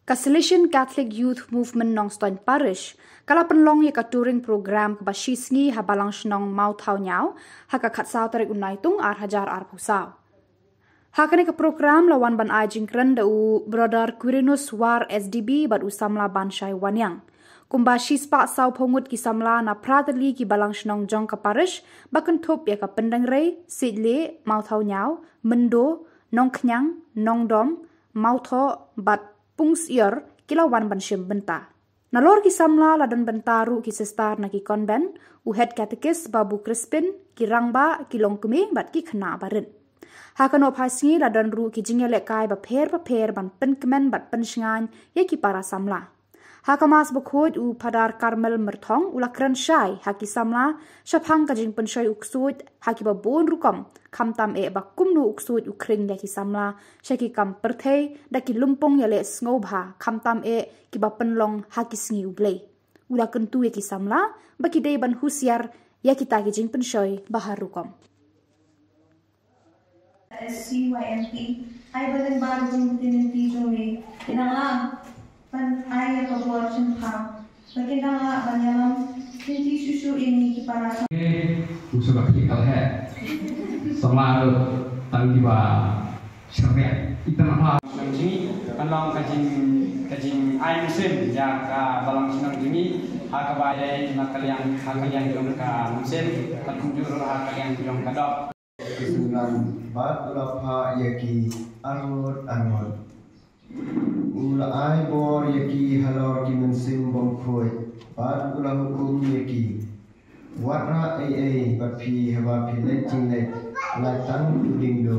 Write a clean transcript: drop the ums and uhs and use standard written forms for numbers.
Catholic Catholic Youth Movement Nongstoin Parish, kala Pynlong ya touring program ke basisngi ha Balang Shnong Mawthawniaw, ha ka khatsau tarik unaitung ar hajar ar pusau. Ha kene ke program lawan ban ajing keren u brother Quirinus war SDB bat u Samla ban Shai Wanyang. Kumba shispa sau pongut ki Samla na prateli ki Balang Shnong jong ka parish, bakan top ya ka pendangre, sidle, Mawthawniaw, mendo, nongknyang, nongdom, Mawtho bat pungsier kilawan ban Scym benta. Nalor ki Samla ladan bentaru ki sestar na ki konben, u head catechist Babu Crispin, ki rangba ki longkume bat ki khna barin. Hakan op hasingi ladan ru ki jingelek kai ba per ban penkemen bat pensngan ye ki para Samla. Hakamas bokod u padar Karmel merthong ula kran shai haki Samla shaphang ka jing pensoi uksud haki ba bon rukom kamtam e ba kumnu uksud ukring ya ki Samla shaki kam perthei da ki lumpong ya le snobha kamtam e ki ba Pynlong haki sngi ublei ula kentu ya ki Samla ba ki dei ban husiar ya kita ki jing pensoi bahar rukom. SCYMP ay balang bago jing tinitijo me inangam pan ay Khuborjylla bagaimana nga banyalam hindi susu ini para usul kita है selalu tanggi ba syariat itu apa Shnong Pynlong kajing ay musim ya ka Balang Shnong jimi ha ka bayai nakaliang jong ka musim kunjur ha kaliang jong ka dok dengan bat ulapa yaki arut ula ai bor yaki halor ki mensim bom khoi bat ula hukum yaki watra ai bat phi haba phi le ching le la tang ding do